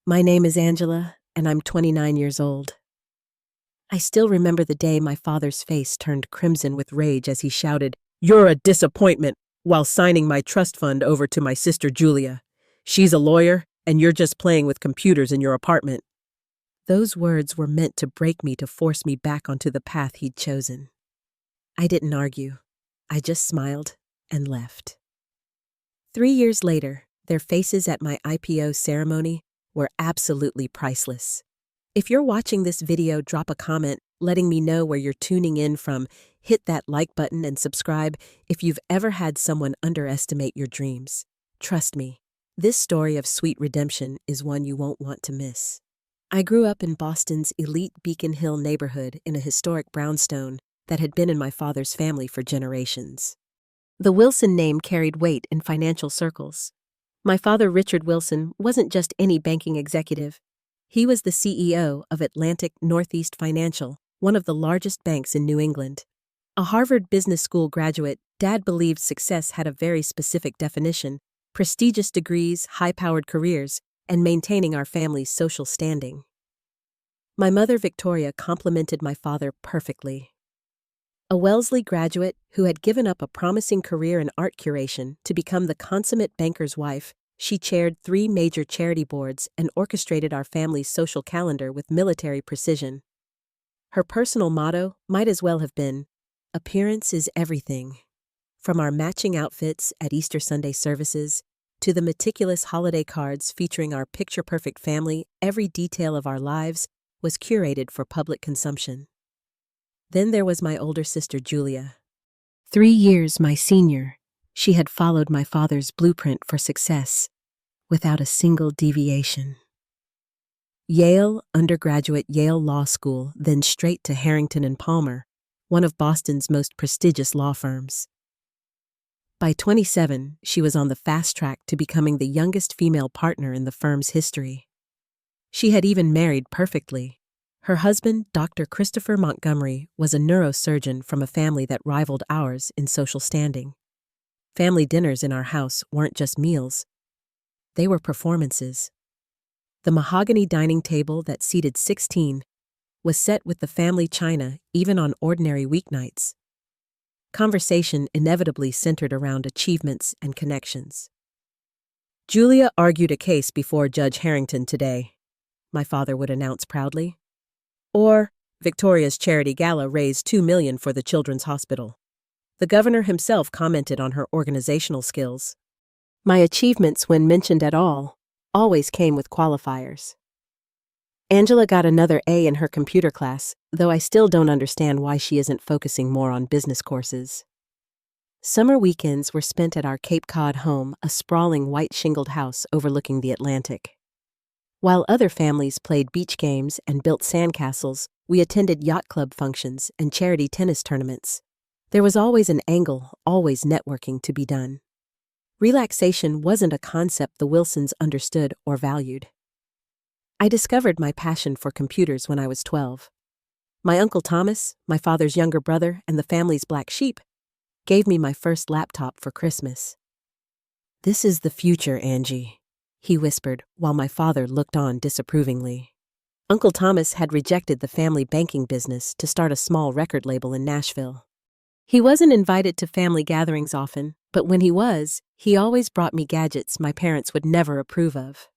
My name is Angela, and I'm 29 years old. I still remember the day my father's face turned crimson with rage as he shouted, "You're a disappointment," while signing my trust fund over to my sister Julia. She's a lawyer, and you're just playing with computers in your apartment. Those words were meant to break me to force me back onto the path he'd chosen. I didn't argue. I just smiled and left. 3 years later, their faces at my IPO ceremony were absolutely priceless. If you're watching this video, drop a comment letting me know where you're tuning in from. Hit that like button and subscribe if you've ever had someone underestimate your dreams. Trust me, this story of sweet redemption is one you won't want to miss. I grew up in Boston's elite Beacon Hill neighborhood in a historic brownstone that had been in my father's family for generations. The Wilson name carried weight in financial circles. My father, Richard Wilson, wasn't just any banking executive. He was the CEO of Atlantic Northeast Financial, one of the largest banks in New England. A Harvard Business School graduate, Dad believed success had a very specific definition: prestigious degrees, high-powered careers, and maintaining our family's social standing. My mother, Victoria, complemented my father perfectly. A Wellesley graduate who had given up a promising career in art curation to become the consummate banker's wife, she chaired 3 major charity boards and orchestrated our family's social calendar with military precision. Her personal motto might as well have been, "Appearance is everything." From our matching outfits at Easter Sunday services to the meticulous holiday cards featuring our picture-perfect family, every detail of our lives was curated for public consumption. Then there was my older sister, Julia. 3 years my senior, she had followed my father's blueprint for success, without a single deviation. Yale, undergraduate, Yale Law School, then straight to Harrington and Palmer, one of Boston's most prestigious law firms. By 27, she was on the fast track to becoming the youngest female partner in the firm's history. She had even married perfectly. Her husband, Dr. Christopher Montgomery, was a neurosurgeon from a family that rivaled ours in social standing. Family dinners in our house weren't just meals. They were performances. The mahogany dining table that seated 16 was set with the family china even on ordinary weeknights. Conversation inevitably centered around achievements and connections. "Julia argued a case before Judge Harrington today," my father would announce proudly. Or, "Victoria's charity gala raised $2 million for the Children's Hospital." The governor himself commented on her organizational skills. My achievements, when mentioned at all, always came with qualifiers. Angela got another A in her computer class, though I still don't understand why she isn't focusing more on business courses. Summer weekends were spent at our Cape Cod home, a sprawling white-shingled house overlooking the Atlantic. While other families played beach games and built sandcastles, we attended yacht club functions and charity tennis tournaments. There was always an angle, always networking to be done. Relaxation wasn't a concept the Wilsons understood or valued. I discovered my passion for computers when I was 12. My Uncle Thomas, my father's younger brother and the family's black sheep, gave me my first laptop for Christmas. "This is the future, Angie," he whispered while my father looked on disapprovingly. Uncle Thomas had rejected the family banking business to start a small record label in Nashville. He wasn't invited to family gatherings often, but when he was, he always brought me gadgets my parents would never approve of.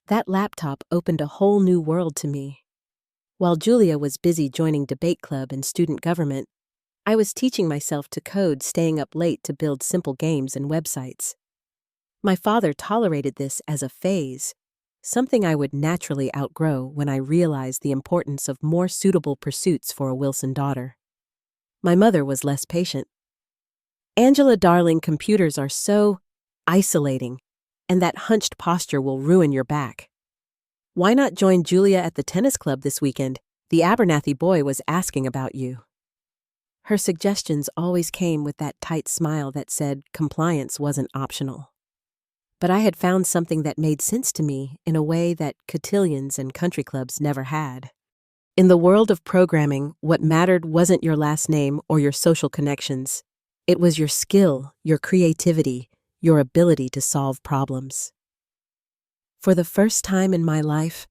That laptop opened a whole new world to me. While Julia was busy joining debate club and student government, I was teaching myself to code, staying up late to build simple games and websites. My father tolerated this as a phase, something I would naturally outgrow when I realized the importance of more suitable pursuits for a Wilson daughter. My mother was less patient. "Angela, darling, computers are so isolating, and that hunched posture will ruin your back. Why not join Julia at the tennis club this weekend? The Abernathy boy was asking about you." Her suggestions always came with that tight smile that said compliance wasn't optional. But I had found something that made sense to me in a way that cotillions and country clubs never had. In the world of programming, what mattered wasn't your last name or your social connections. It was your skill, your creativity, your ability to solve problems. For the first time in my life,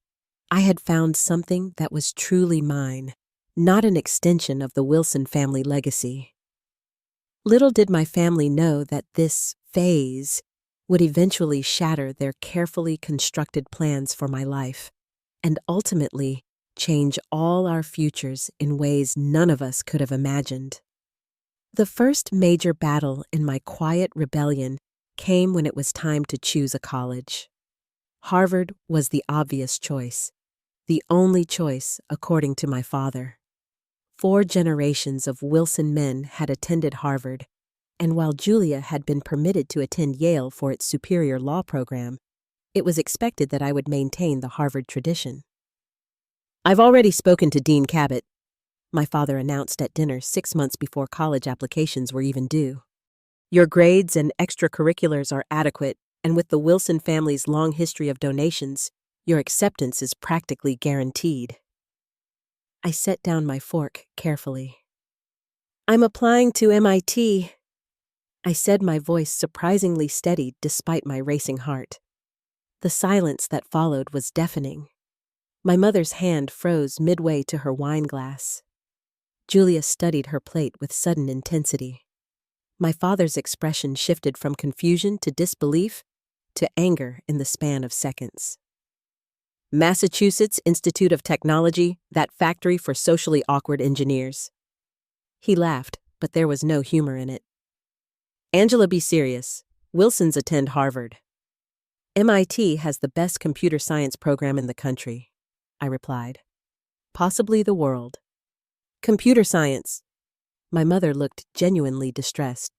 I had found something that was truly mine, not an extension of the Wilson family legacy. Little did my family know that this phase would eventually shatter their carefully constructed plans for my life, and ultimately change all our futures in ways none of us could have imagined. The first major battle in my quiet rebellion came when it was time to choose a college. Harvard was the obvious choice, the only choice according to my father. 4 generations of Wilson men had attended Harvard, and while Julia had been permitted to attend Yale for its superior law program, it was expected that I would maintain the Harvard tradition. "I've already spoken to Dean Cabot," my father announced at dinner 6 months before college applications were even due. "Your grades and extracurriculars are adequate, and with the Wilson family's long history of donations, your acceptance is practically guaranteed." I set down my fork carefully. "I'm applying to MIT," I said, my voice surprisingly steady despite my racing heart. The silence that followed was deafening. My mother's hand froze midway to her wine glass. Julia studied her plate with sudden intensity. My father's expression shifted from confusion to disbelief to anger in the span of seconds. "Massachusetts Institute of Technology, that factory for socially awkward engineers." He laughed, but there was no humor in it. "Angela, be serious. Wilsons attend Harvard." "MIT has the best computer science program in the country," I replied. "Possibly the world." "Computer science." My mother looked genuinely distressed.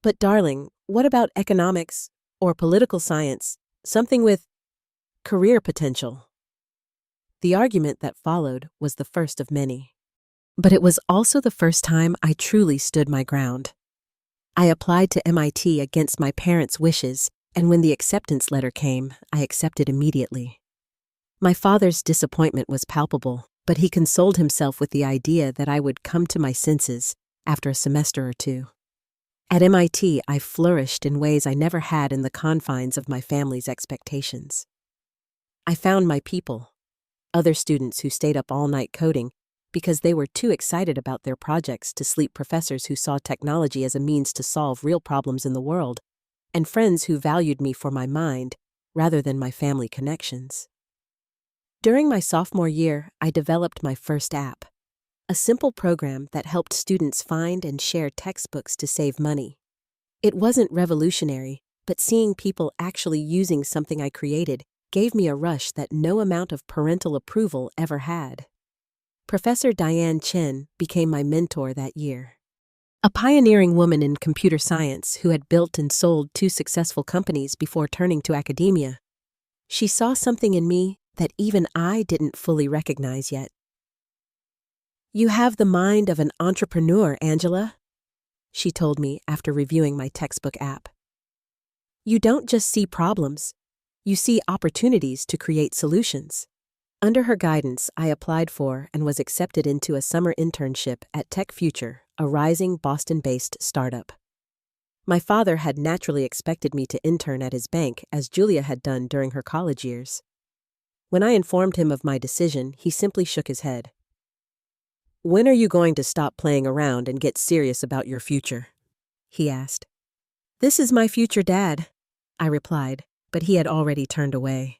"But darling, what about economics or political science, something with career potential?" The argument that followed was the first of many. But it was also the first time I truly stood my ground. I applied to MIT against my parents' wishes, and when the acceptance letter came, I accepted immediately. My father's disappointment was palpable, but he consoled himself with the idea that I would come to my senses after a semester or two. At MIT, I flourished in ways I never had in the confines of my family's expectations. I found my people, other students who stayed up all night coding because they were too excited about their projects to sleep, professors who saw technology as a means to solve real problems in the world, and friends who valued me for my mind rather than my family connections. During my sophomore year, I developed my first app, a simple program that helped students find and share textbooks to save money. It wasn't revolutionary, but seeing people actually using something I created gave me a rush that no amount of parental approval ever had. Professor Diane Chen became my mentor that year. A pioneering woman in computer science who had built and sold 2 successful companies before turning to academia. She saw something in me that even I didn't fully recognize yet. "You have the mind of an entrepreneur, Angela," she told me after reviewing my textbook app. "You don't just see problems, you see opportunities to create solutions." Under her guidance, I applied for and was accepted into a summer internship at Tech Future, a rising Boston-based startup. My father had naturally expected me to intern at his bank, as Julia had done during her college years. When I informed him of my decision, he simply shook his head. "When are you going to stop playing around and get serious about your future?" he asked. "This is my future, Dad," I replied, but he had already turned away.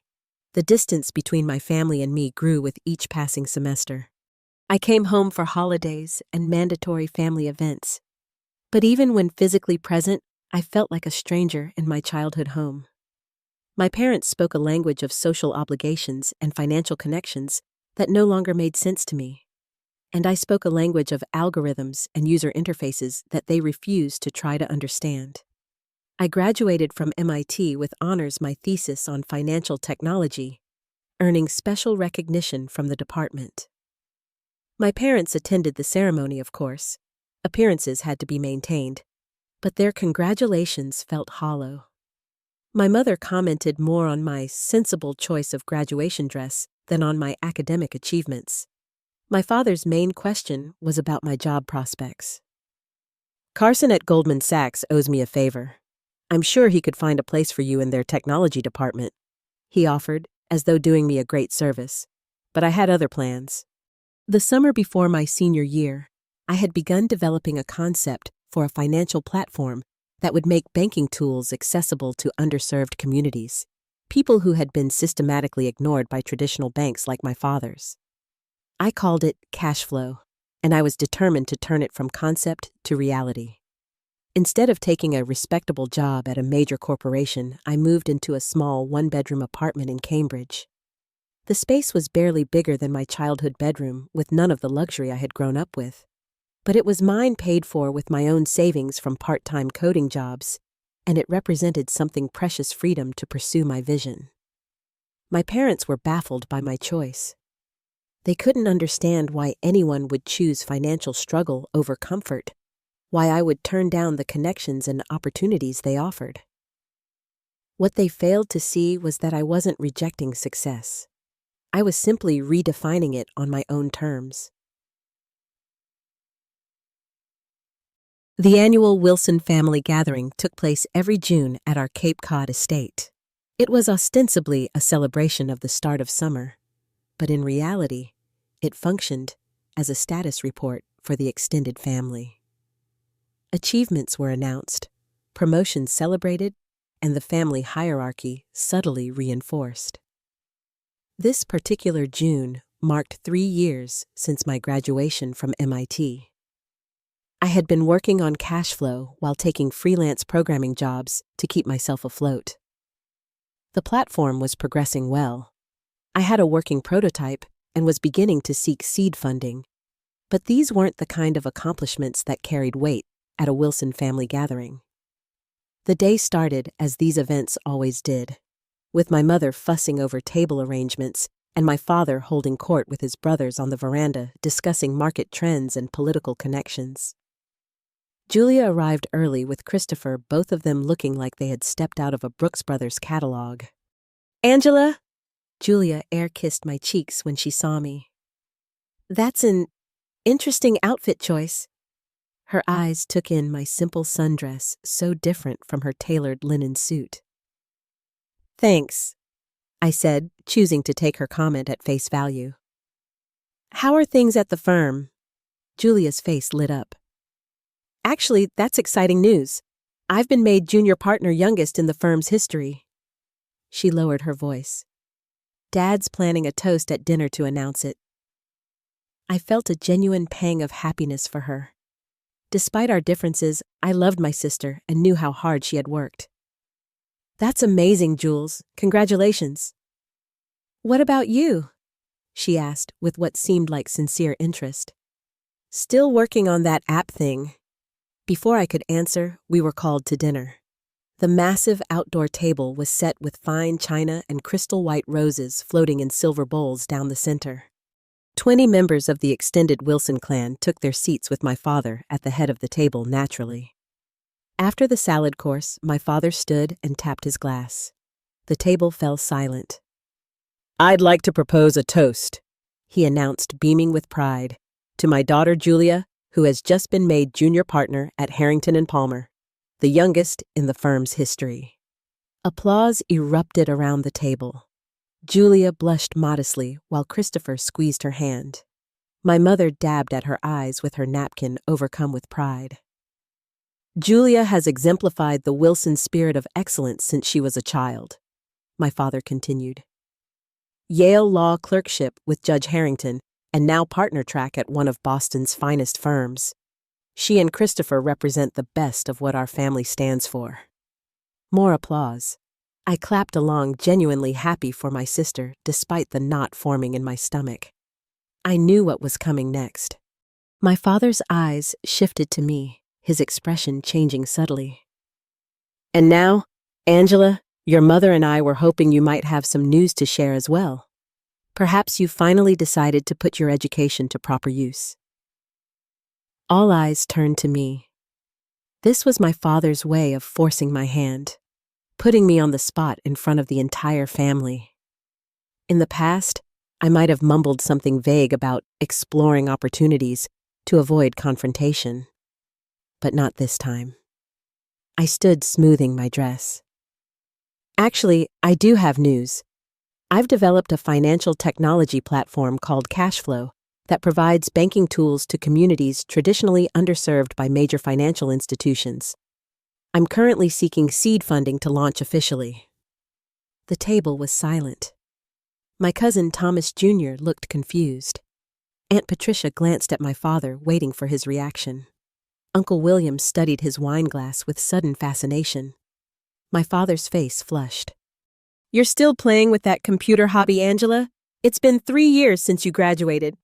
The distance between my family and me grew with each passing semester. I came home for holidays and mandatory family events. But even when physically present, I felt like a stranger in my childhood home. My parents spoke a language of social obligations and financial connections that no longer made sense to me. And I spoke a language of algorithms and user interfaces that they refused to try to understand. I graduated from MIT with honors my thesis on financial technology, earning special recognition from the department. My parents attended the ceremony, of course. Appearances had to be maintained, but their congratulations felt hollow. My mother commented more on my sensible choice of graduation dress than on my academic achievements. My father's main question was about my job prospects. "Carson at Goldman Sachs owes me a favor. I'm sure he could find a place for you in their technology department," he offered, as though doing me a great service. But I had other plans. The summer before my senior year, I had begun developing a concept for a financial platform that would make banking tools accessible to underserved communities, people who had been systematically ignored by traditional banks like my father's. I called it cash flow, and I was determined to turn it from concept to reality. Instead of taking a respectable job at a major corporation, I moved into a small one-bedroom apartment in Cambridge. The space was barely bigger than my childhood bedroom, with none of the luxury I had grown up with. But it was mine, paid for with my own savings from part-time coding jobs, and it represented something precious: freedom to pursue my vision. My parents were baffled by my choice. They couldn't understand why anyone would choose financial struggle over comfort, why I would turn down the connections and opportunities they offered. What they failed to see was that I wasn't rejecting success. I was simply redefining it on my own terms. The annual Wilson family gathering took place every June at our Cape Cod estate. It was ostensibly a celebration of the start of summer, but in reality, it functioned as a status report for the extended family. Achievements were announced, promotions celebrated, and the family hierarchy subtly reinforced. This particular June marked 3 years since my graduation from MIT. I had been working on cash flow while taking freelance programming jobs to keep myself afloat. The platform was progressing well. I had a working prototype and was beginning to seek seed funding, but these weren't the kind of accomplishments that carried weight at a Wilson family gathering. The day started as these events always did, with my mother fussing over table arrangements and my father holding court with his brothers on the veranda discussing market trends and political connections. Julia arrived early with Christopher, both of them looking like they had stepped out of a Brooks Brothers catalog. "Angela!" Julia air-kissed my cheeks when she saw me. "That's an interesting outfit choice." Her eyes took in my simple sundress, so different from her tailored linen suit. "Thanks," I said, choosing to take her comment at face value. "How are things at the firm?" Julia's face lit up. "Actually, that's exciting news. I've been made junior partner youngest in the firm's history." She lowered her voice. "Dad's planning a toast at dinner to announce it." I felt a genuine pang of happiness for her. Despite our differences, I loved my sister and knew how hard she had worked. "That's amazing, Jules. Congratulations." "What about you?" she asked with what seemed like sincere interest. "Still working on that app thing." Before I could answer, we were called to dinner. The massive outdoor table was set with fine china and crystal white roses floating in silver bowls down the center. 20 members of the extended Wilson clan took their seats with my father at the head of the table naturally. After the salad course, my father stood and tapped his glass. The table fell silent. "I'd like to propose a toast," he announced, beaming with pride, "to my daughter Julia, who has just been made junior partner at Harrington and Palmer, the youngest in the firm's history." Applause erupted around the table. Julia blushed modestly while Christopher squeezed her hand. My mother dabbed at her eyes with her napkin, overcome with pride. "Julia has exemplified the Wilson spirit of excellence since she was a child," my father continued. "Yale Law clerkship with Judge Harrington, and now partner track at one of Boston's finest firms. She and Christopher represent the best of what our family stands for." More applause. I clapped along, genuinely happy for my sister, despite the knot forming in my stomach. I knew what was coming next. My father's eyes shifted to me, his expression changing subtly. "And now, Angela, your mother and I were hoping you might have some news to share as well. Perhaps you finally decided to put your education to proper use." All eyes turned to me. This was my father's way of forcing my hand, putting me on the spot in front of the entire family. In the past, I might have mumbled something vague about exploring opportunities to avoid confrontation. But not this time. I stood smoothing my dress. "Actually, I do have news. I've developed a financial technology platform called Cashflow that provides banking tools to communities traditionally underserved by major financial institutions. I'm currently seeking seed funding to launch officially." The table was silent. My cousin Thomas Jr. looked confused. Aunt Patricia glanced at my father, waiting for his reaction. Uncle William studied his wineglass with sudden fascination. My father's face flushed. "You're still playing with that computer hobby, Angela? It's been 3 years since you graduated.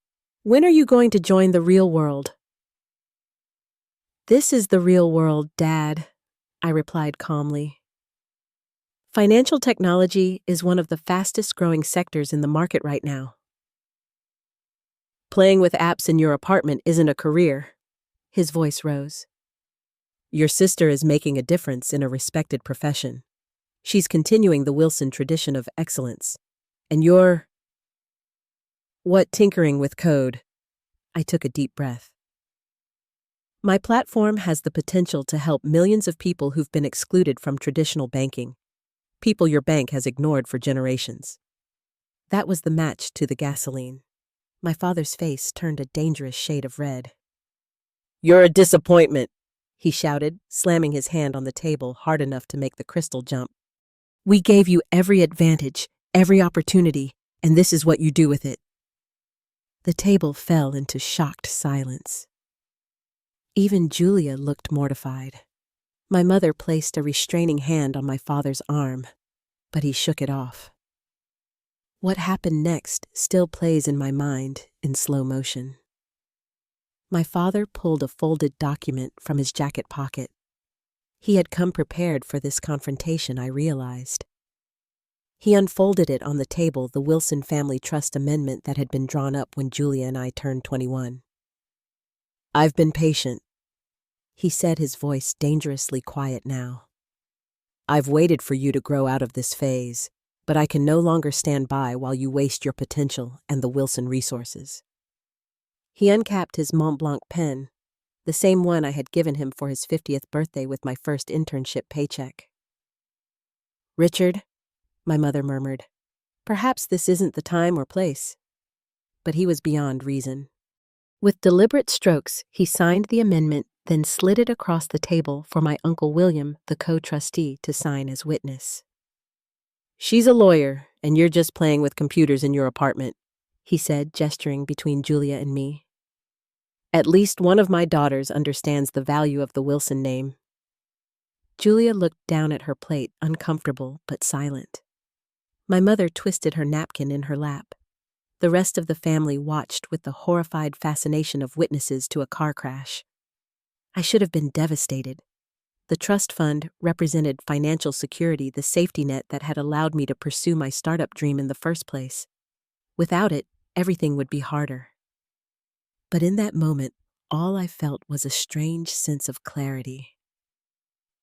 When are you going to join the real world?" "This is the real world, Dad," I replied calmly. "Financial technology is one of the fastest growing sectors in the market right now." "Playing with apps in your apartment isn't a career." His voice rose. "Your sister is making a difference in a respected profession. She's continuing the Wilson tradition of excellence. And you're—" "What, tinkering with code?" I took a deep breath. "My platform has the potential to help millions of people who've been excluded from traditional banking, people your bank has ignored for generations." That was the match to the gasoline. My father's face turned a dangerous shade of red. "You're a disappointment," he shouted, slamming his hand on the table hard enough to make the crystal jump. "We gave you every advantage, every opportunity, and this is what you do with it." The table fell into shocked silence. Even Julia looked mortified. My mother placed a restraining hand on my father's arm, but he shook it off. What happened next still plays in my mind in slow motion. My father pulled a folded document from his jacket pocket. He had come prepared for this confrontation, I realized. He unfolded it on the table, the Wilson Family Trust amendment that had been drawn up when Julia and I turned 21. "I've been patient," he said, his voice dangerously quiet now. "I've waited for you to grow out of this phase, but I can no longer stand by while you waste your potential and the Wilson resources." He uncapped his Mont Blanc pen, the same one I had given him for his 50th birthday with my first internship paycheck. "Richard," my mother murmured, "perhaps this isn't the time or place." But he was beyond reason. With deliberate strokes, he signed the amendment, then slid it across the table for my Uncle William, the co-trustee, to sign as witness. "She's a lawyer, and you're just playing with computers in your apartment," he said, gesturing between Julia and me. "At least one of my daughters understands the value of the Wilson name." Julia looked down at her plate, uncomfortable but silent. My mother twisted her napkin in her lap. The rest of the family watched with the horrified fascination of witnesses to a car crash. I should have been devastated. The trust fund represented financial security, the safety net that had allowed me to pursue my startup dream in the first place. Without it, everything would be harder. But in that moment, all I felt was a strange sense of clarity.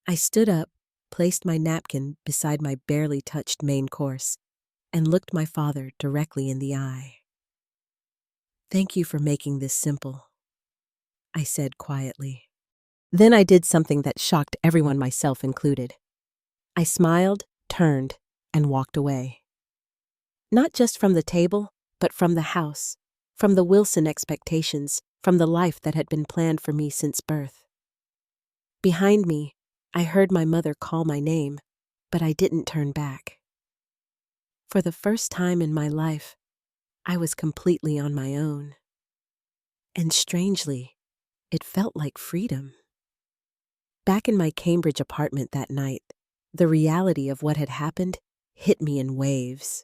I stood up, placed my napkin beside my barely touched main course, and looked my father directly in the eye. "Thank you for making this simple," I said quietly. Then I did something that shocked everyone, myself included. I smiled, turned, and walked away. Not just from the table, but from the house, from the Wilson expectations, from the life that had been planned for me since birth. Behind me, I heard my mother call my name, but I didn't turn back. For the first time in my life, I was completely on my own. And strangely, it felt like freedom. Back in my Cambridge apartment that night, the reality of what had happened hit me in waves.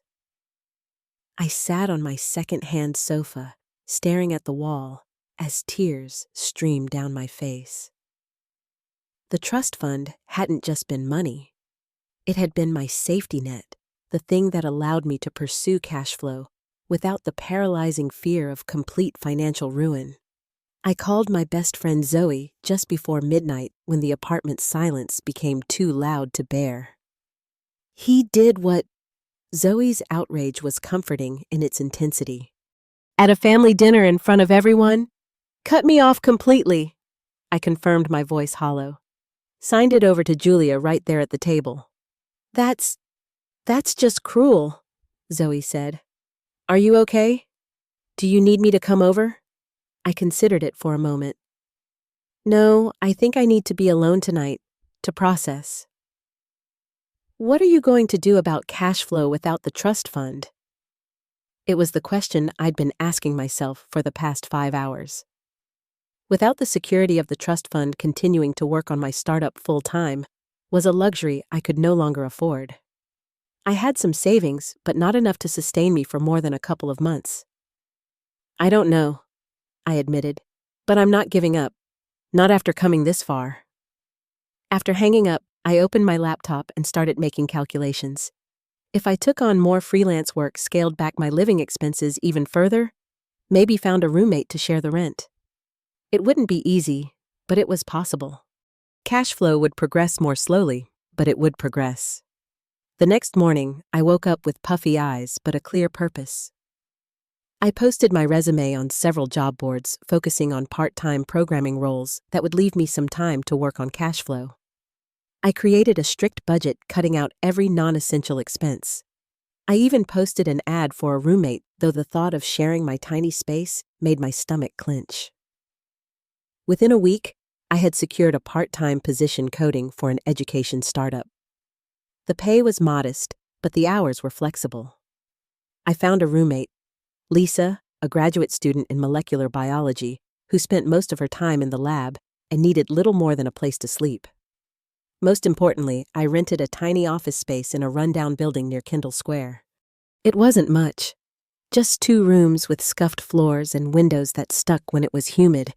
I sat on my second-hand sofa, staring at the wall, as tears streamed down my face. The trust fund hadn't just been money. It had been my safety net, the thing that allowed me to pursue cash flow without the paralyzing fear of complete financial ruin. I called my best friend Zoe just before midnight when the apartment's silence became too loud to bear. He did what— Zoe's outrage was comforting in its intensity. "At a family dinner in front of everyone? Cut me off completely," I confirmed, my voice hollow. Signed it over to Julia right there at the table. That's just cruel," Zoe said. Are you okay? Do you need me to come over? I considered it for a moment. No, I think I need to be alone tonight, to process. What are you going to do about cash flow without the trust fund? It was the question I'd been asking myself for the past 5 hours. Without the security of the trust fund continuing to work on my startup full-time was a luxury I could no longer afford. I had some savings, but not enough to sustain me for more than a couple of months. I don't know, I admitted, but I'm not giving up. Not after coming this far. After hanging up, I opened my laptop and started making calculations. If I took on more freelance work, scaled back my living expenses even further, maybe found a roommate to share the rent. It wouldn't be easy, but it was possible. Cash flow would progress more slowly, but it would progress. The next morning, I woke up with puffy eyes but a clear purpose. I posted my resume on several job boards, focusing on part-time programming roles that would leave me some time to work on cash flow. I created a strict budget, cutting out every non-essential expense. I even posted an ad for a roommate, though the thought of sharing my tiny space made my stomach clench. Within a week, I had secured a part-time position coding for an education startup. The pay was modest, but the hours were flexible. I found a roommate, Lisa, a graduate student in molecular biology, who spent most of her time in the lab and needed little more than a place to sleep. Most importantly, I rented a tiny office space in a rundown building near Kendall Square. It wasn't much, just 2 rooms with scuffed floors and windows that stuck when it was humid,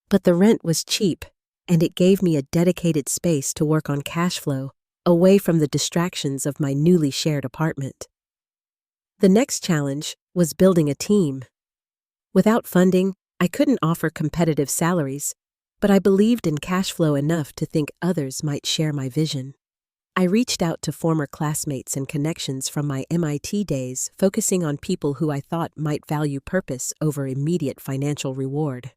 but the rent was cheap, and it gave me a dedicated space to work on cash flow, away from the distractions of my newly shared apartment. The next challenge was building a team. Without funding, I couldn't offer competitive salaries, but I believed in cash flow enough to think others might share my vision. I reached out to former classmates and connections from my MIT days, focusing on people who I thought might value purpose over immediate financial reward.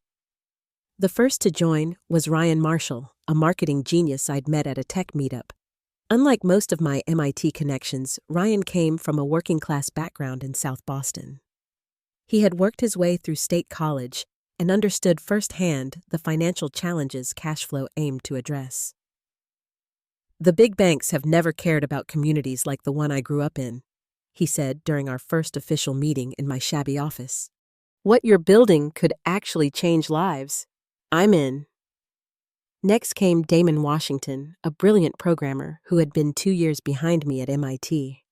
The first to join was Ryan Marshall, a marketing genius I'd met at a tech meetup. Unlike most of my MIT connections, Ryan came from a working-class background in South Boston. He had worked his way through state college and understood firsthand the financial challenges cash flow aimed to address. The big banks have never cared about communities like the one I grew up in, he said during our first official meeting in my shabby office. What you're building could actually change lives. I'm in. Next came Damon Washington, a brilliant programmer who had been 2 years behind me at MIT.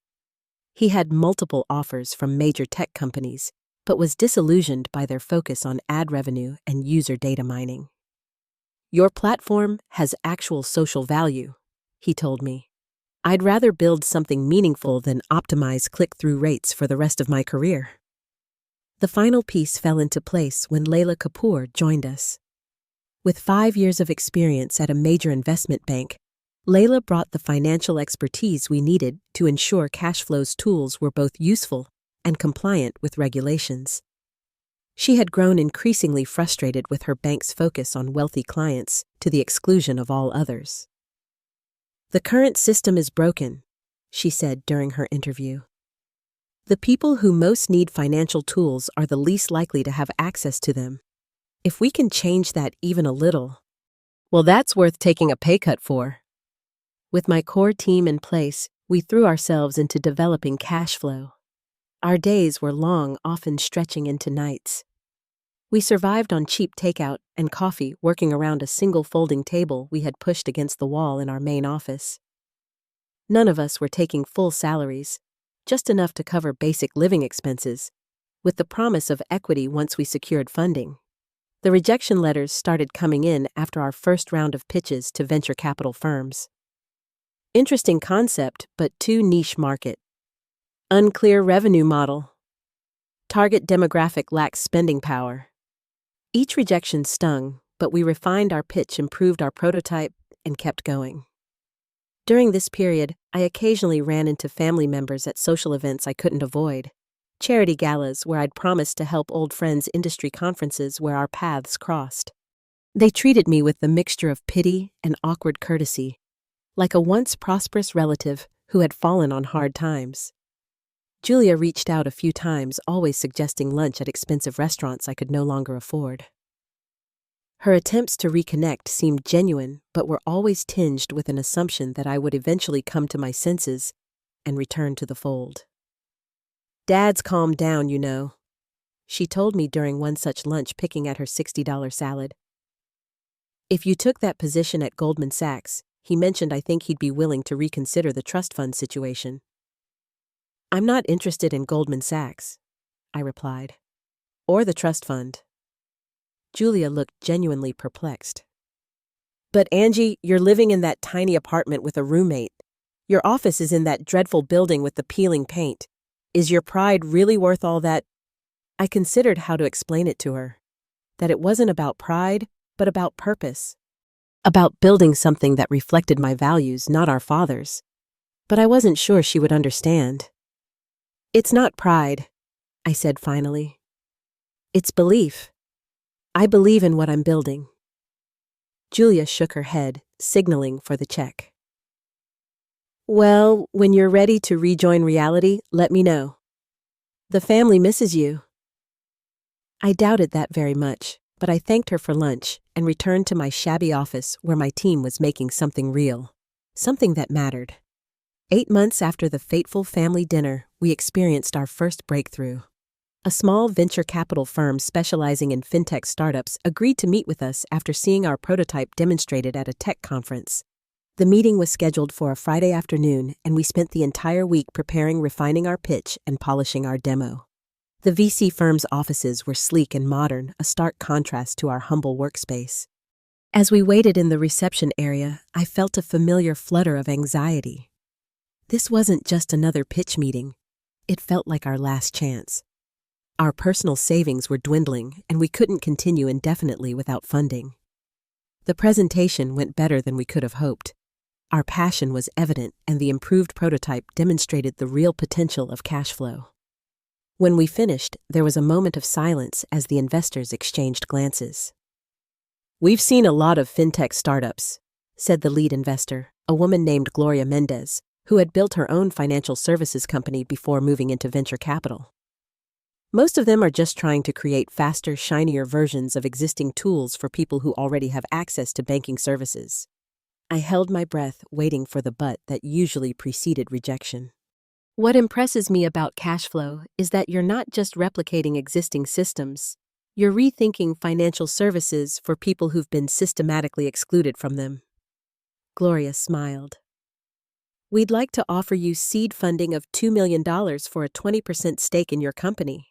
He had multiple offers from major tech companies, but was disillusioned by their focus on ad revenue and user data mining. Your platform has actual social value, he told me. I'd rather build something meaningful than optimize click-through rates for the rest of my career. The final piece fell into place when Layla Kapoor joined us. With 5 years of experience at a major investment bank, Layla brought the financial expertise we needed to ensure cash flow's tools were both useful and compliant with regulations. She had grown increasingly frustrated with her bank's focus on wealthy clients to the exclusion of all others. The current system is broken, she said during her interview. The people who most need financial tools are the least likely to have access to them. If we can change that even a little, well, that's worth taking a pay cut for. With my core team in place, we threw ourselves into developing cash flow. Our days were long, often stretching into nights. We survived on cheap takeout and coffee, working around a single folding table we had pushed against the wall in our main office. None of us were taking full salaries, just enough to cover basic living expenses, with the promise of equity once we secured funding. The rejection letters started coming in after our first round of pitches to venture capital firms. Interesting concept, but too niche market. Unclear revenue model. Target demographic lacks spending power. Each rejection stung, but we refined our pitch, improved our prototype, and kept going. During this period, I occasionally ran into family members at social events I couldn't avoid. Charity galas where I'd promised to help old friends, industry conferences where our paths crossed. They treated me with the mixture of pity and awkward courtesy, like a once prosperous relative who had fallen on hard times. Julia reached out a few times, always suggesting lunch at expensive restaurants I could no longer afford. Her attempts to reconnect seemed genuine, but were always tinged with an assumption that I would eventually come to my senses and return to the fold. "Dad's calmed down, you know," she told me during one such lunch, picking at her $60 salad. "If you took that position at Goldman Sachs," he mentioned, "I think he'd be willing to reconsider the trust fund situation." "I'm not interested in Goldman Sachs," I replied, "or the trust fund." Julia looked genuinely perplexed. "But Angie, you're living in that tiny apartment with a roommate. Your office is in that dreadful building with the peeling paint. Is your pride really worth all that?" I considered how to explain it to her, that it wasn't about pride, but about purpose. About building something that reflected my values, not our father's. But I wasn't sure she would understand. "It's not pride," I said finally. "It's belief. I believe in what I'm building." Julia shook her head, signaling for the check. "Well, when you're ready to rejoin reality, let me know. The family misses you." I doubted that very much, but I thanked her for lunch and returned to my shabby office where my team was making something real, something that mattered. 8 months after the fateful family dinner, we experienced our first breakthrough. A small venture capital firm specializing in fintech startups agreed to meet with us after seeing our prototype demonstrated at a tech conference. The meeting was scheduled for a Friday afternoon, and we spent the entire week preparing, refining our pitch, and polishing our demo. The VC firm's offices were sleek and modern, a stark contrast to our humble workspace. As we waited in the reception area, I felt a familiar flutter of anxiety. This wasn't just another pitch meeting. It felt like our last chance. Our personal savings were dwindling, and we couldn't continue indefinitely without funding. The presentation went better than we could have hoped. Our passion was evident, and the improved prototype demonstrated the real potential of cash flow. When we finished, there was a moment of silence as the investors exchanged glances. "We've seen a lot of fintech startups," said the lead investor, a woman named Gloria Mendez, who had built her own financial services company before moving into venture capital. "Most of them are just trying to create faster, shinier versions of existing tools for people who already have access to banking services." I held my breath, waiting for the but that usually preceded rejection. "What impresses me about cash flow is that you're not just replicating existing systems. You're rethinking financial services for people who've been systematically excluded from them." Gloria smiled. "We'd like to offer you seed funding of $2 million for a 20% stake in your company."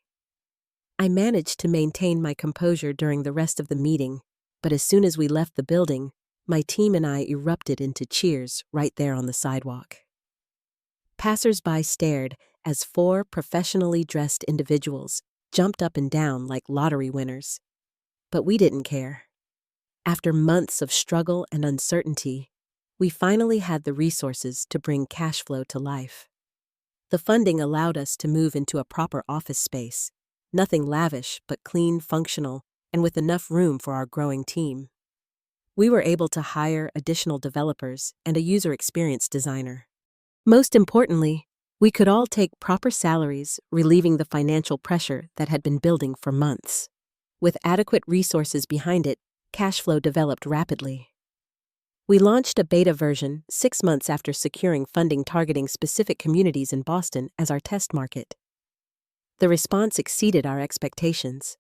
I managed to maintain my composure during the rest of the meeting, but as soon as we left the building, my team and I erupted into cheers right there on the sidewalk. Passers-by stared as 4 professionally dressed individuals jumped up and down like lottery winners. But we didn't care. After months of struggle and uncertainty, we finally had the resources to bring cash flow to life. The funding allowed us to move into a proper office space, nothing lavish but clean, functional, and with enough room for our growing team. We were able to hire additional developers and a user experience designer. Most importantly, we could all take proper salaries, relieving the financial pressure that had been building for months. With adequate resources behind it, cash flow developed rapidly. We launched a beta version 6 months after securing funding, targeting specific communities in Boston as our test market. The response exceeded our expectations.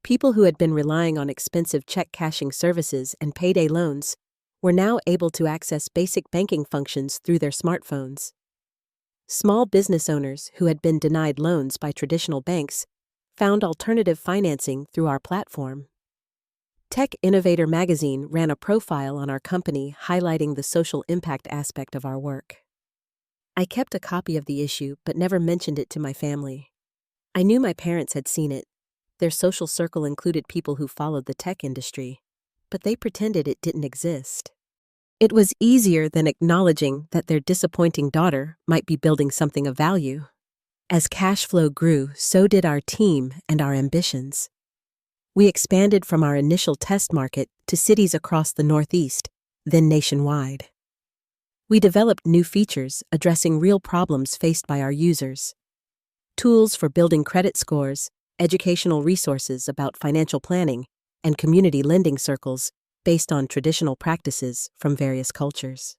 People who had been relying on expensive check cashing services and payday loans were now able to access basic banking functions through their smartphones. Small business owners who had been denied loans by traditional banks found alternative financing through our platform. Tech Innovator magazine ran a profile on our company highlighting the social impact aspect of our work. I kept a copy of the issue but never mentioned it to my family. I knew my parents had seen it. Their social circle included people who followed the tech industry, but they pretended it didn't exist. It was easier than acknowledging that their disappointing daughter might be building something of value. As cash flow grew, so did our team and our ambitions. We expanded from our initial test market to cities across the Northeast, then nationwide. We developed new features addressing real problems faced by our users, tools for building credit scores, educational resources about financial planning, and community lending circles based on traditional practices from various cultures.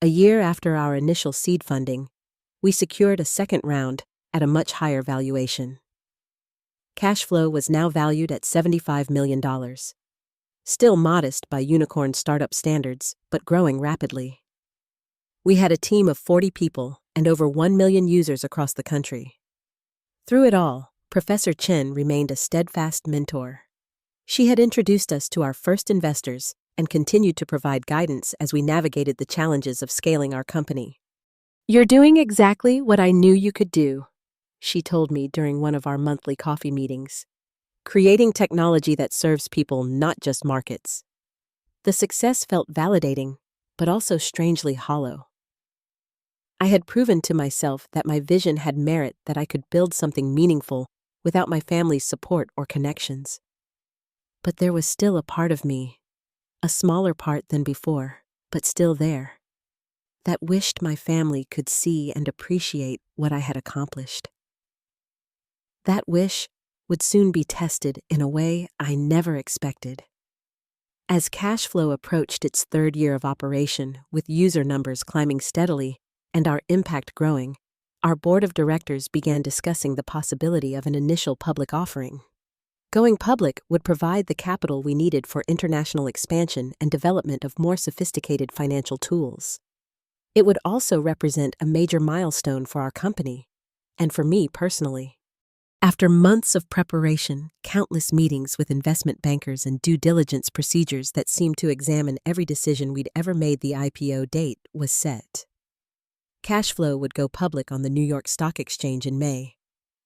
A year after our initial seed funding, we secured a second round at a much higher valuation. Cash flow was now valued at $75 million. Still modest by unicorn startup standards, but growing rapidly. We had a team of 40 people and over 1 million users across the country. Through it all, Professor Chen remained a steadfast mentor. She had introduced us to our first investors and continued to provide guidance as we navigated the challenges of scaling our company. "You're doing exactly what I knew you could do," she told me during one of our monthly coffee meetings. "Creating technology that serves people, not just markets." The success felt validating, but also strangely hollow. I had proven to myself that my vision had merit, that I could build something meaningful without my family's support or connections. But there was still a part of me, a smaller part than before, but still there, that wished my family could see and appreciate what I had accomplished. That wish would soon be tested in a way I never expected. As cash flow approached its third year of operation, with user numbers climbing steadily and our impact growing, our board of directors began discussing the possibility of an initial public offering. Going public would provide the capital we needed for international expansion and development of more sophisticated financial tools. It would also represent a major milestone for our company, and for me personally. After months of preparation, countless meetings with investment bankers, and due diligence procedures that seemed to examine every decision we'd ever made, the IPO date was set. Cash flow would go public on the New York Stock Exchange in May,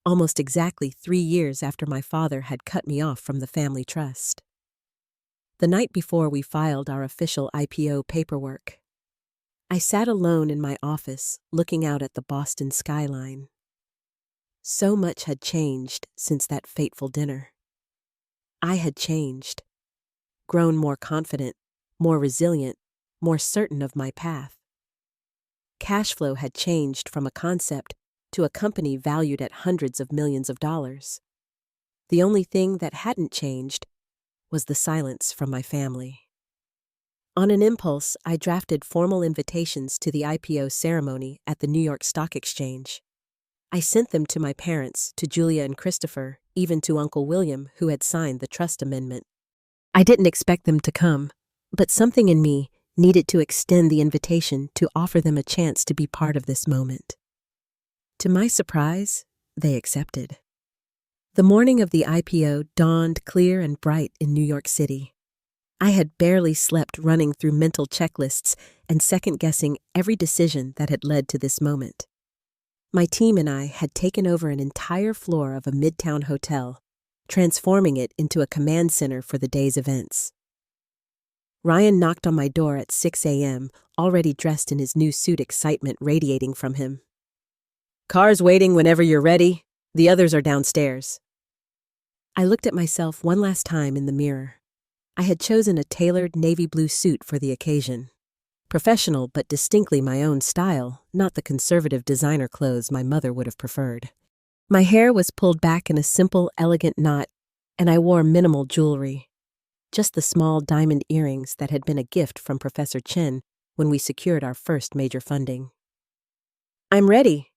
almost exactly 3 years after my father had cut me off from the family trust. The night before we filed our official IPO paperwork, I sat alone in my office looking out at the Boston skyline. So much had changed since that fateful dinner. I had changed, grown more confident, more resilient, more certain of my path. Cash flow had changed from a concept to a company valued at hundreds of millions of dollars. The only thing that hadn't changed was the silence from my family. On an impulse, I drafted formal invitations to the IPO ceremony at the New York Stock Exchange. I sent them to my parents, to Julia and Christopher, even to Uncle William, who had signed the trust amendment. I didn't expect them to come, but something in me needed to extend the invitation to offer them a chance to be part of this moment. To my surprise, they accepted. The morning of the IPO dawned clear and bright in New York City. I had barely slept, running through mental checklists and second-guessing every decision that had led to this moment. My team and I had taken over an entire floor of a midtown hotel, transforming it into a command center for the day's events. Ryan knocked on my door at 6 a.m., already dressed in his new suit, excitement radiating from him. "Car's waiting whenever you're ready. The others are downstairs." I looked at myself one last time in the mirror. I had chosen a tailored navy blue suit for the occasion. Professional, but distinctly my own style, not the conservative designer clothes my mother would have preferred. My hair was pulled back in a simple, elegant knot, and I wore minimal jewelry. Just the small diamond earrings that had been a gift from Professor Chen when we secured our first major funding. "I'm ready,"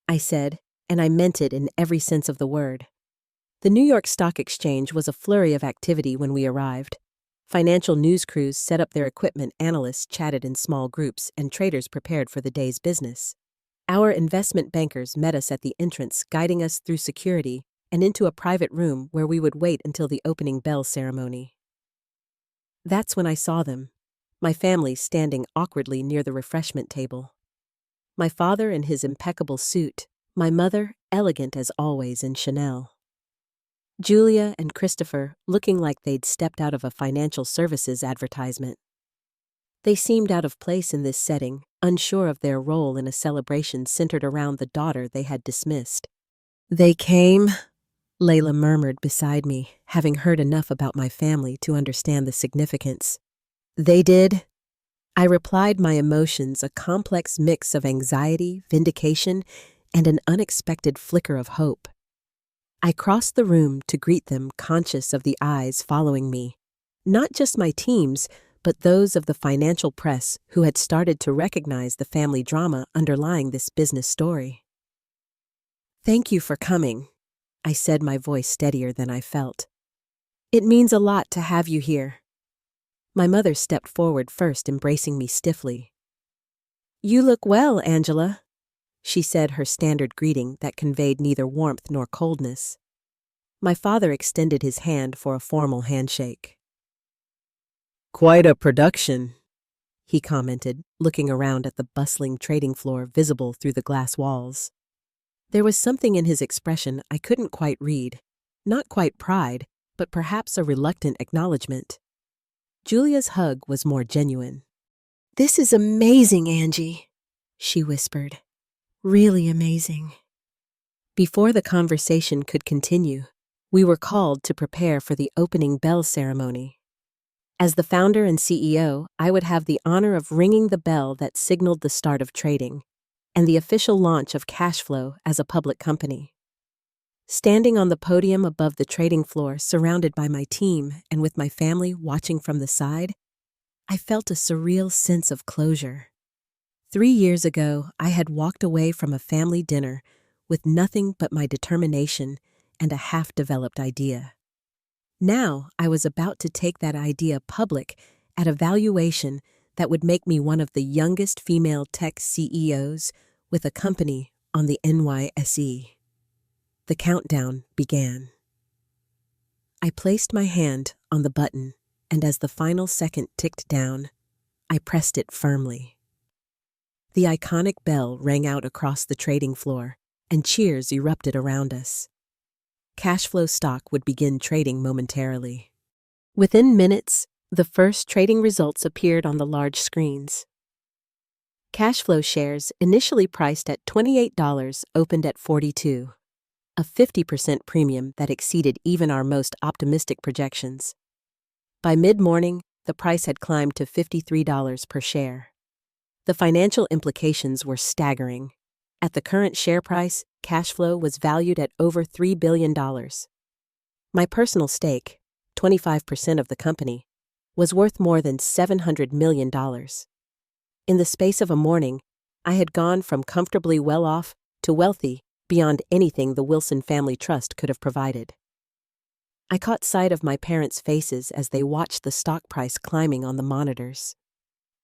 I said, and I meant it in every sense of the word. The New York Stock Exchange was a flurry of activity when we arrived. Financial news crews set up their equipment, analysts chatted in small groups, and traders prepared for the day's business. Our investment bankers met us at the entrance, guiding us through security and into a private room where we would wait until the opening bell ceremony. That's when I saw them, my family standing awkwardly near the refreshment table. My father in his impeccable suit, my mother elegant as always in Chanel. Julia and Christopher looking like they'd stepped out of a financial services advertisement. They seemed out of place in this setting, unsure of their role in a celebration centered around the daughter they had dismissed. "They came," Layla murmured beside me, having heard enough about my family to understand the significance. "They did?" I replied, my emotions a complex mix of anxiety, vindication, and an unexpected flicker of hope. I crossed the room to greet them, conscious of the eyes following me, not just my team's, but those of the financial press who had started to recognize the family drama underlying this business story. "Thank you for coming," I said, my voice steadier than I felt. "It means a lot to have you here." My mother stepped forward first, embracing me stiffly. "You look well, Angela," she said, her standard greeting that conveyed neither warmth nor coldness. My father extended his hand for a formal handshake. "Quite a production," he commented, looking around at the bustling trading floor visible through the glass walls. There was something in his expression I couldn't quite read, not quite pride, but perhaps a reluctant acknowledgement. Julia's hug was more genuine. "This is amazing, Angie," she whispered. "Really amazing." Before the conversation could continue, we were called to prepare for the opening bell ceremony. As the founder and CEO, I would have the honor of ringing the bell that signaled the start of trading and the official launch of Cashflow as a public company. Standing on the podium above the trading floor, surrounded by my team and with my family watching from the side, I felt a surreal sense of closure. 3 years ago, I had walked away from a family dinner with nothing but my determination and a half-developed idea. Now, I was about to take that idea public at a valuation that would make me one of the youngest female tech CEOs with a company on the NYSE. The countdown began. I placed my hand on the button, and as the final second ticked down, I pressed it firmly. The iconic bell rang out across the trading floor, and cheers erupted around us. Cashflow stock would begin trading momentarily. Within minutes, the first trading results appeared on the large screens. Cashflow shares, initially priced at $28, opened at $42, a 50% premium that exceeded even our most optimistic projections. By mid-morning, the price had climbed to $53 per share. The financial implications were staggering. At the current share price, Cashflow was valued at over $3 billion. My personal stake, 25% of the company, was worth more than $700 million. In the space of a morning, I had gone from comfortably well-off to wealthy beyond anything the Wilson Family Trust could have provided. I caught sight of my parents' faces as they watched the stock price climbing on the monitors.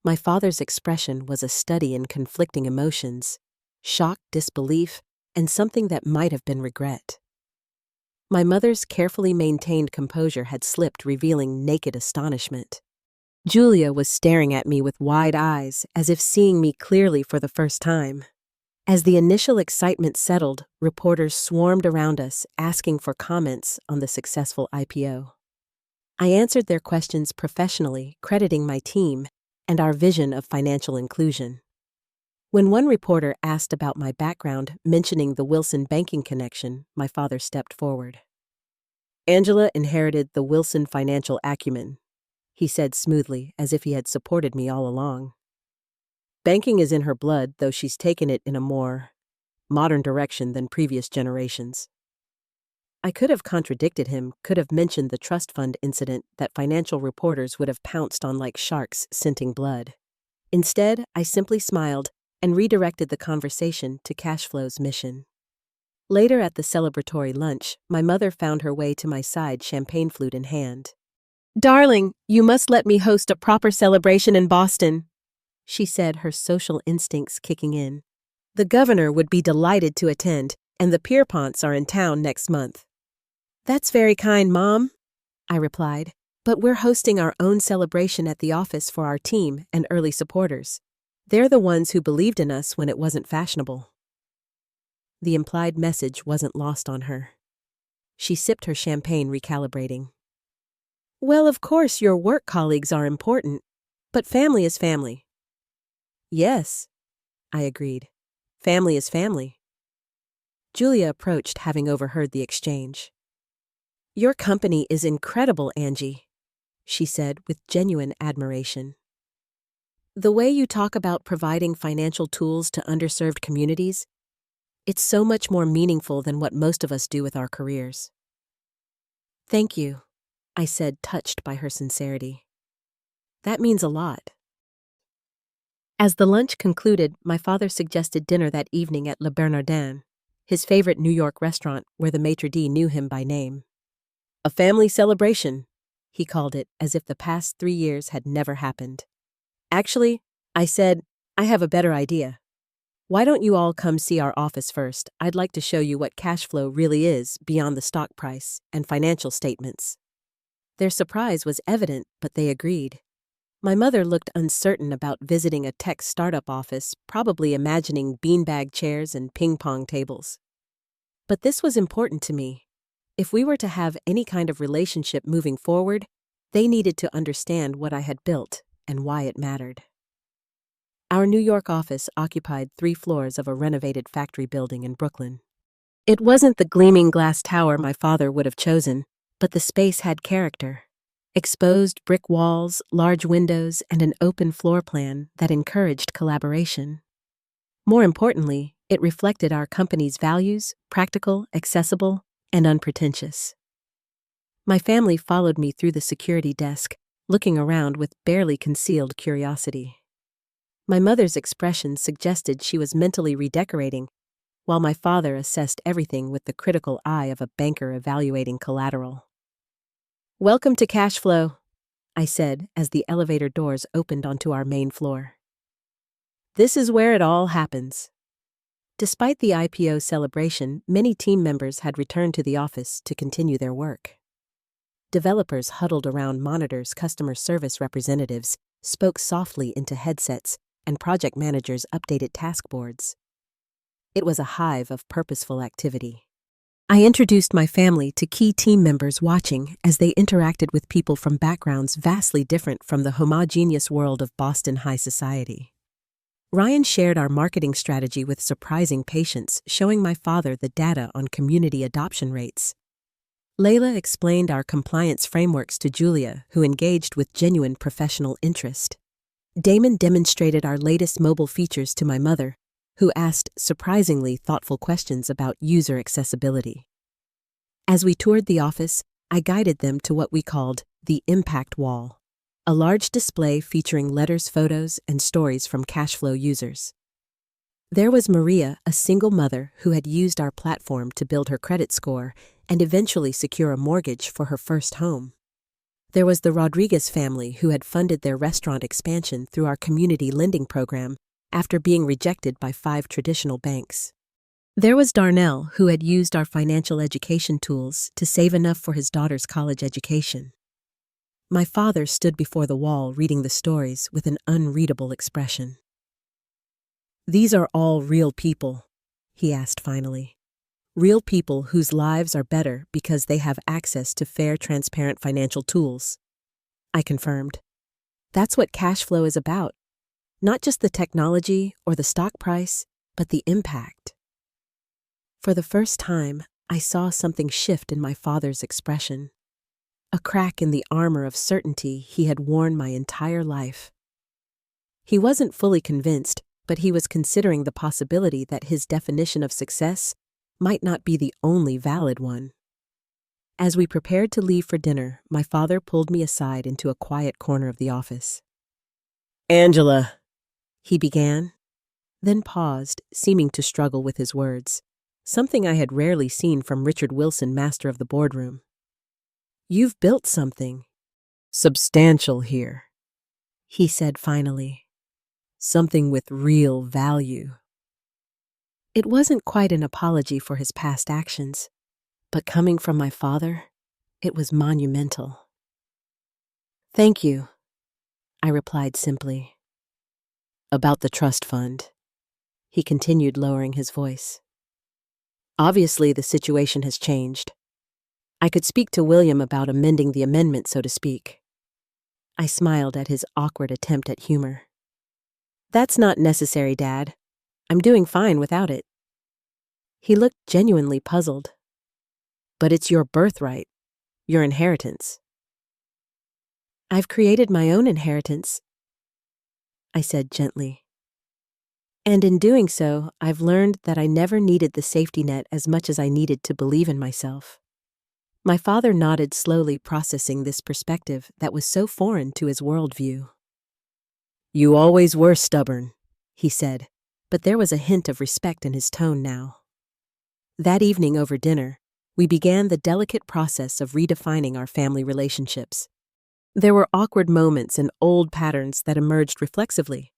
My father's expression was a study in conflicting emotions: shock, disbelief, and something that might have been regret. My mother's carefully maintained composure had slipped, revealing naked astonishment. Julia was staring at me with wide eyes, as if seeing me clearly for the first time. As the initial excitement settled, reporters swarmed around us, asking for comments on the successful IPO. I answered their questions professionally, crediting my team and our vision of financial inclusion. When one reporter asked about my background, mentioning the Wilson banking connection, my father stepped forward. "Angela inherited the Wilson financial acumen," he said smoothly, as if he had supported me all along. "Banking is in her blood, though she's taken it in a more modern direction than previous generations." I could have contradicted him, could have mentioned the trust fund incident that financial reporters would have pounced on like sharks scenting blood. Instead, I simply smiled and redirected the conversation to Cashflow's mission. Later at the celebratory lunch, my mother found her way to my side, champagne flute in hand. "Darling, you must let me host a proper celebration in Boston," she said, her social instincts kicking in. "The governor would be delighted to attend, and the Pierponts are in town next month." "That's very kind, Mom," I replied, "but we're hosting our own celebration at the office for our team and early supporters. They're the ones who believed in us when it wasn't fashionable." The implied message wasn't lost on her. She sipped her champagne, recalibrating. "Well, of course your work colleagues are important, but family is family." "Yes," I agreed. "Family is family." Julia approached, having overheard the exchange. "Your company is incredible, Angie," she said with genuine admiration. "The way you talk about providing financial tools to underserved communities, It's so much more meaningful than what most of us do with our careers. Thank you, I said, touched by her sincerity. That means a lot. As the lunch concluded, my father suggested dinner that evening at Le Bernardin, his favorite New York restaurant where the maitre d' knew him by name. A family celebration, he called it, as if the past 3 years had never happened. Actually, I said, I have a better idea. Why don't you all come see our office first? I'd like to show you what cash flow really is beyond the stock price and financial statements. Their surprise was evident, but they agreed. My mother looked uncertain about visiting a tech startup office, probably imagining beanbag chairs and ping-pong tables. But this was important to me. If we were to have any kind of relationship moving forward, they needed to understand what I had built and why it mattered. Our New York office occupied 3 floors of a renovated factory building in Brooklyn. It wasn't the gleaming glass tower my father would have chosen, but the space had character. Exposed brick walls, large windows, and an open floor plan that encouraged collaboration. More importantly, it reflected our company's values: practical, accessible, and unpretentious. My family followed me through the security desk, looking around with barely concealed curiosity. My mother's expression suggested she was mentally redecorating, while my father assessed everything with the critical eye of a banker evaluating collateral. Welcome to Cash Flow, I said as the elevator doors opened onto our main floor. This is where it all happens. Despite the IPO celebration, many team members had returned to the office to continue their work. Developers huddled around monitors, customer service representatives spoke softly into headsets, and project managers updated task boards. It was a hive of purposeful activity. I introduced my family to key team members watching as they interacted with people from backgrounds vastly different from the homogeneous world of Boston high society. Ryan shared our marketing strategy with surprising patience, showing my father the data on community adoption rates. Layla explained our compliance frameworks to Julia, who engaged with genuine professional interest. Damon demonstrated our latest mobile features to my mother, who asked surprisingly thoughtful questions about user accessibility. As we toured the office, I guided them to what we called the Impact Wall, a large display featuring letters, photos, and stories from Cashflow users. There was Maria, a single mother who had used our platform to build her credit score and eventually secure a mortgage for her first home. There was the Rodriguez family who had funded their restaurant expansion through our community lending program after being rejected by 5 traditional banks. There was Darnell, who had used our financial education tools to save enough for his daughter's college education. My father stood before the wall reading the stories with an unreadable expression. These are all real people, he asked finally. Real people whose lives are better because they have access to fair, transparent financial tools. I confirmed. That's what cash flow is about. Not just the technology or the stock price, but the impact. For the first time, I saw something shift in my father's expression. A crack in the armor of certainty he had worn my entire life. He wasn't fully convinced, but he was considering the possibility that his definition of success might not be the only valid one. As we prepared to leave for dinner, my father pulled me aside into a quiet corner of the office. Angela, he began, then paused, seeming to struggle with his words, something I had rarely seen from Richard Wilson, master of the boardroom. You've built something substantial here, he said finally. Something with real value. It wasn't quite an apology for his past actions, but coming from my father, it was monumental. Thank you, I replied simply. About the trust fund, he continued, lowering his voice. Obviously, the situation has changed. I could speak to William about amending the amendment, so to speak. I smiled at his awkward attempt at humor. That's not necessary, Dad. I'm doing fine without it. He looked genuinely puzzled. But it's your birthright, your inheritance. I've created my own inheritance, I said gently. And in doing so, I've learned that I never needed the safety net as much as I needed to believe in myself. My father nodded slowly, processing this perspective that was so foreign to his worldview. "You always were stubborn," he said, but there was a hint of respect in his tone now. That evening over dinner, we began the delicate process of redefining our family relationships. There were awkward moments and old patterns that emerged reflexively,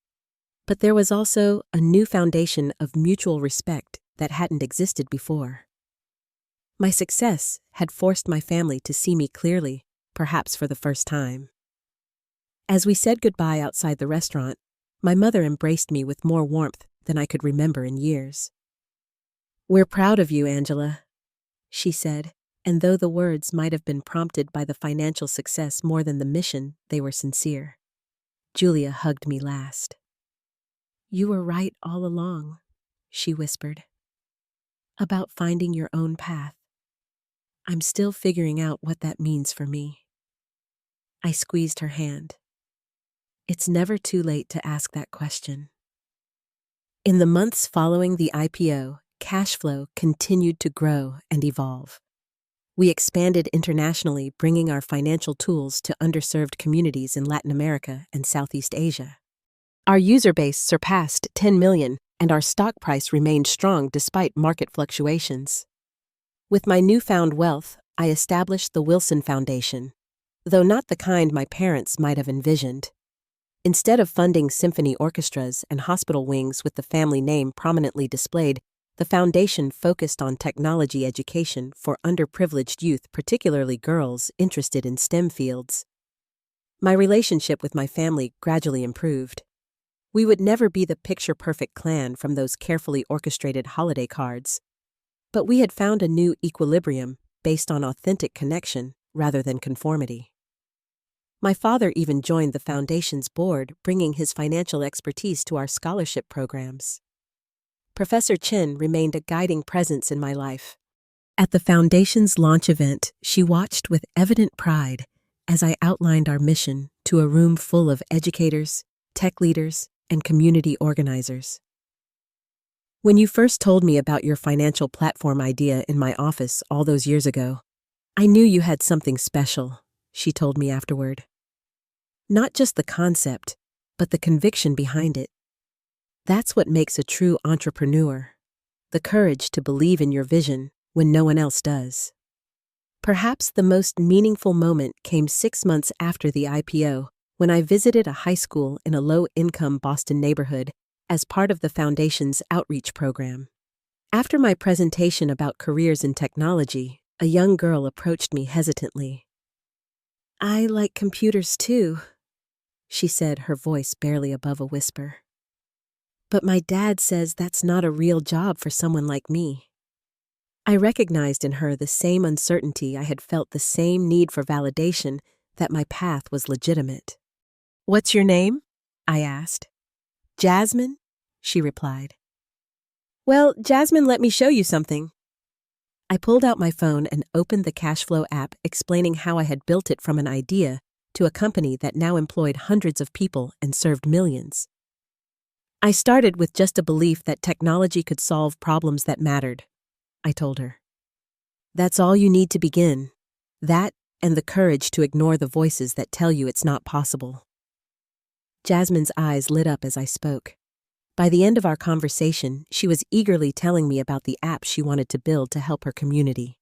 but there was also a new foundation of mutual respect that hadn't existed before. My success had forced my family to see me clearly, perhaps for the first time. As we said goodbye outside the restaurant, my mother embraced me with more warmth than I could remember in years. "We're proud of you, Angela," she said, and though the words might have been prompted by the financial success more than the mission, they were sincere. Julia hugged me last. "You were right all along," she whispered, "about finding your own path. I'm still figuring out what that means for me." I squeezed her hand. It's never too late to ask that question. In the months following the IPO, cash flow continued to grow and evolve. We expanded internationally, bringing our financial tools to underserved communities in Latin America and Southeast Asia. Our user base surpassed 10 million, and our stock price remained strong despite market fluctuations. With my newfound wealth, I established the Wilson Foundation, though not the kind my parents might have envisioned. Instead of funding symphony orchestras and hospital wings with the family name prominently displayed, the foundation focused on technology education for underprivileged youth, particularly girls interested in STEM fields. My relationship with my family gradually improved. We would never be the picture-perfect clan from those carefully orchestrated holiday cards, but we had found a new equilibrium based on authentic connection rather than conformity. My father even joined the foundation's board, bringing his financial expertise to our scholarship programs. Professor Chin remained a guiding presence in my life. At the foundation's launch event, she watched with evident pride as I outlined our mission to a room full of educators, tech leaders, and community organizers. "When you first told me about your financial platform idea in my office all those years ago, I knew you had something special," she told me afterward. "Not just the concept, but the conviction behind it. That's what makes a true entrepreneur, the courage to believe in your vision when no one else does." Perhaps the most meaningful moment came 6 months after the IPO, when I visited a high school in a low-income Boston neighborhood as part of the foundation's outreach program. After my presentation about careers in technology, a young girl approached me hesitantly. "I like computers too," she said, her voice barely above a whisper. "But my dad says that's not a real job for someone like me." I recognized in her the same uncertainty I had felt, the same need for validation that my path was legitimate. "What's your name?" I asked. "Jasmine," she replied. "Well, Jasmine, let me show you something." I pulled out my phone and opened the Cashflow app, explaining how I had built it from an idea to a company that now employed hundreds of people and served millions. "I started with just a belief that technology could solve problems that mattered," I told her. "That's all you need to begin. That and the courage to ignore the voices that tell you it's not possible." Jasmine's eyes lit up as I spoke. By the end of our conversation, she was eagerly telling me about the app she wanted to build to help her community.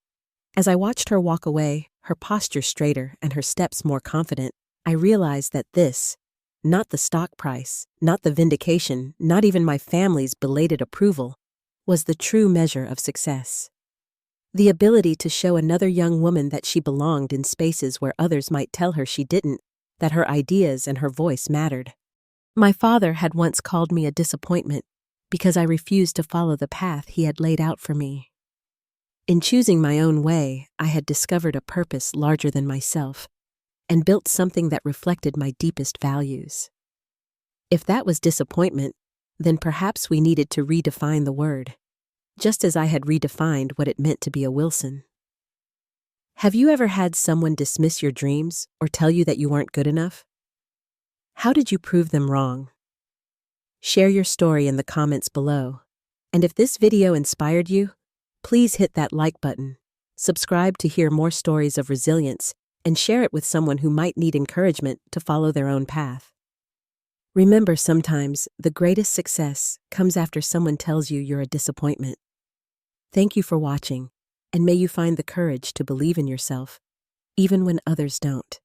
As I watched her walk away, her posture straighter and her steps more confident, I realized that this, not the stock price, not the vindication, not even my family's belated approval, was the true measure of success. The ability to show another young woman that she belonged in spaces where others might tell her she didn't, that her ideas and her voice mattered. My father had once called me a disappointment because I refused to follow the path he had laid out for me. In choosing my own way, I had discovered a purpose larger than myself and built something that reflected my deepest values. If that was disappointment, then perhaps we needed to redefine the word, just as I had redefined what it meant to be a Wilson. Have you ever had someone dismiss your dreams or tell you that you weren't good enough? How did you prove them wrong? Share your story in the comments below. And if this video inspired you, please hit that like button, subscribe to hear more stories of resilience, and share it with someone who might need encouragement to follow their own path. Remember, sometimes the greatest success comes after someone tells you you're a disappointment. Thank you for watching, and may you find the courage to believe in yourself, even when others don't.